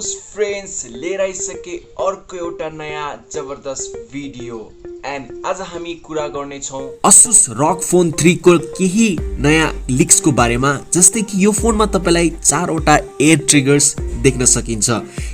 ASUS friends लिएर आइसके अर्को एउटा नयाँ जबरदस्त भिडियो एन्ड आज हामी कुरा गर्ने छौं ASUS ROG Phone 3 को केही नयाँ लिक्स को बारेमा। जस्तै कि यो फोनमा तपाईलाई 4 वटा एयर ट्रिगर्स देख्न सकिन्छ।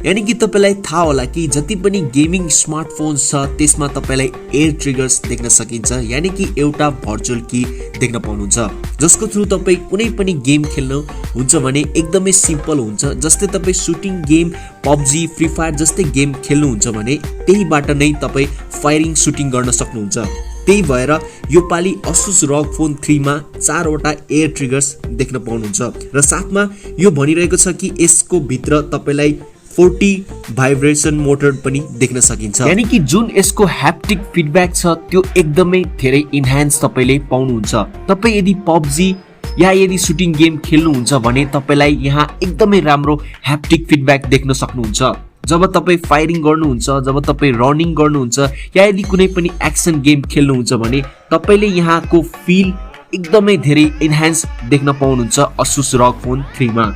यानी कि तपाईलाई थाहा होला कि जति पनि गेमिङ स्मार्टफोन्स छ त्यसमा तपाईलाई एयर ट्रिगर्स देख्न सकिन्छ। यानी कि एउटा भर्चुअल की देख्न पाउनुहुन्छ जसको थ्रु तपाई कुनै पनि गेम खेल्नु हुन्छ भने एकदमै सिम्पल हुन्छ। जस्तै तपाई shooting game PUBG free fire जस्तै गेम खेल्नुहुन्छ भने त्यहीबाट नै तपाई फायरिङ सुटिङ गर्न सक्नुहुन्छ। त्यही भएर यो पाली ASUS ROG Phone 3 मा 4 वटा एयर ट्रिगर्स देख्न पाउनुहुन्छ र साथमा यो भनिरहेको छ कि यसको भित्र तपाईलाई 40 भाइब्रेसन मोटर पनि देख्न सकिन्छ। यानी कि जुन यसको ह्याप्टिक फिडब्याक छ त्यो एकदमै धेरै इन्हान्स तपाईले पाउनुहुन्छ। तपाई यदि PUBG या यदि सुटिङ गेम खेल्नुहुन्छ भने तपाईलाई यहाँ एकदमै राम्रो ह्याप्टिक फिडब्याक देख्न सक्नुहुन्छ। जब तपाई फायरिङ गर्नुहुन्छ, जब तपाई रनिङ गर्नुहुन्छ या यदि कुनै पनि एक्सन गेम खेल्नुहुन्छ भने तपाईले यहाँको फिल एकदमै धेरै इन्हान्स देख्न पाउनुहुन्छ ASUS ROG Phone 3 मा।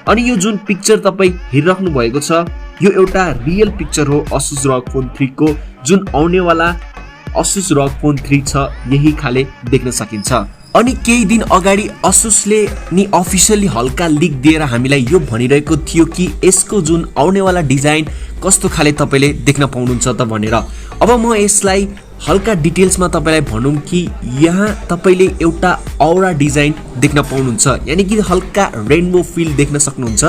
अनि यो जुन पिक्चर तपाई हेरिराख्नु भएको छ यो एउटा रियल पिक्चर हो ASUS ROG Phone 3 को। जुन आउनेवाला ASUS ROG Phone 3 छ यही खाले देख्न सकिन्छ। अनि केही दिन अगाडि ASUSले नि अफिसियली हल्का लिक दिएर हामीलाई यो भनिरहेको थियो कि यसको जुन आउनेवाला डिजाइन कस्तो खाले तपाईले देख्न पाउनुहुन्छ त भनेर। अब म यसलाई हल्का डिटेल्समा तपाईलाई भनौं कि यहाँ तपाईले एउटा औरा डिजाइन देख्न पाउनुहुन्छ। यानी कि हल्का रेनबो फिल देख्न सक्नुहुन्छ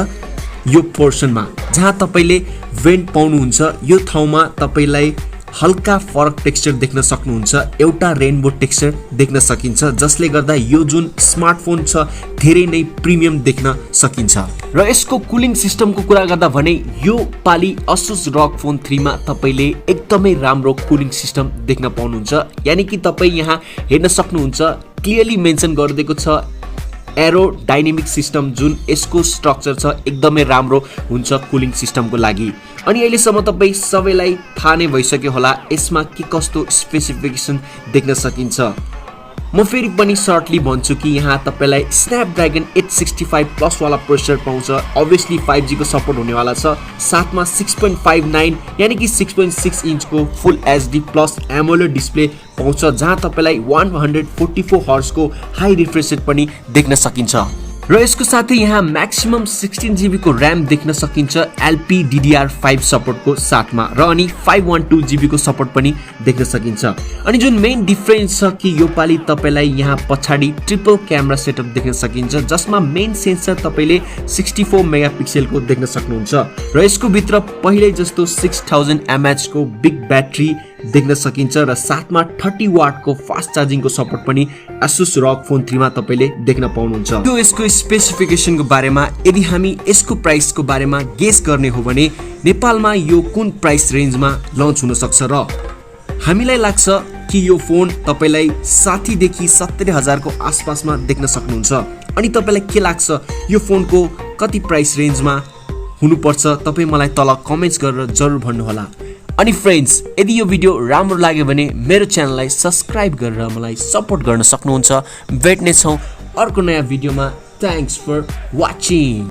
यो पोर्सनमा। जहाँ तपाईले भेन्ट पाउनुहुन्छ यो ठाउँमा तपाईलाई हल्का फरक टेक्सचर देख्न सक्नुहुन्छ। एउटा रेनबो टेक्सचर देख्न सकिन्छ जसले गर्दा यो जुन स्मार्टफोन छ धेरै नै प्रिमियम देख्न सकिन्छ। र यसको कुलिङ सिस्टमको कुरा गर्दा भने यो पाली ASUS ROG Phone 3 मा तपाईले एकदमै राम्रो कुलिङ सिस्टम देख्न पाउनुहुन्छ। यानी कि तपाई यहाँ हेर्न सक्नुहुन्छ क्लियरली मेन्सन गरिदिएको छ एरो डाइनामिक सिस्टम जुन यसको स्ट्रक्चर छ एकदमै राम्रो हुन्छ कुलिङ सिस्टमको लागि। अनि अहिलेसम्म तपाई सबैलाई थाहा नै भइसक्यो होला यसमा के कस्तो स्पेसिफिकेसन देख्न सकिन्छ। म फेरि पनि सर्टली भन्छु कि यहाँ तपाईलाई स्न्यापड्रागन 865 प्लस वाला प्रोसेसर पाउँछ। अभियसली 5G को सपोर्ट हुनेवाला छ। साथमा 6.59 यानी कि 6.6 इन्चको फुल HD प्लस AMOLED डिस्प्ले पाउँछ जहाँ तपाईलाई 144 हर्ट्ज को हाई रिफ्रेश रेट पनि देख्न सकिन्छ। र यसको साथै यहाँ म्याक्सिमम 16GB को र्याम देख्न सकिन्छ LPDDR5 सपोर्टको साथमा र अनि 512GB को सपोर्ट पनि देख्न सकिन्छ। अनि जुन मेन डिफरेन्स छ कि यो पाली तपाईलाई यहाँ पछाडी ट्रिपल क्यामेरा सेटअप देख्न सकिन्छ जसमा मेन सेन्सर तपाईले 64 मेगापिक्सल को देख्न सक्नुहुन्छ र यसको भित्र पहिले जस्तो 6000 mAh को बिग ब्याट्री देख्न सकिन्छ र साथमा 30 वाट को फास्ट चार्जिङ को सपोर्ट पनि ASUS ROG Phone 3 मा तपाईले देख्न पाउनुहुन्छ। यो यसको स्पेसिफिकेसन को बारेमा यदि हामी यसको प्राइस को बारेमा गेस गर्ने हो भने नेपालमा यो कुन प्राइस रेन्जमा लन्च हुन सक्छ र हामीलाई लाग्छ कि यो फोन तपाईलाई 60 देखि 70,000 को आसपासमा देख्न सक्नुहुन्छ। अनि तपाईलाई के लाग्छ यो फोनको कति प्राइस रेन्जमा हुनुपर्छ तपाई मलाई तल कमेन्ट्स गरेर जरुर भन्नु होला। अनि फ्रेन्ड्स यदि यो भिडियो राम्रो लाग्यो भने मेरो च्यानललाई सब्स्क्राइब गरेर मलाई सपोर्ट गर्न सक्नुहुन्छ। भेट्ने छौं अर्को नयाँ भिडियोमा। Thanks for watching.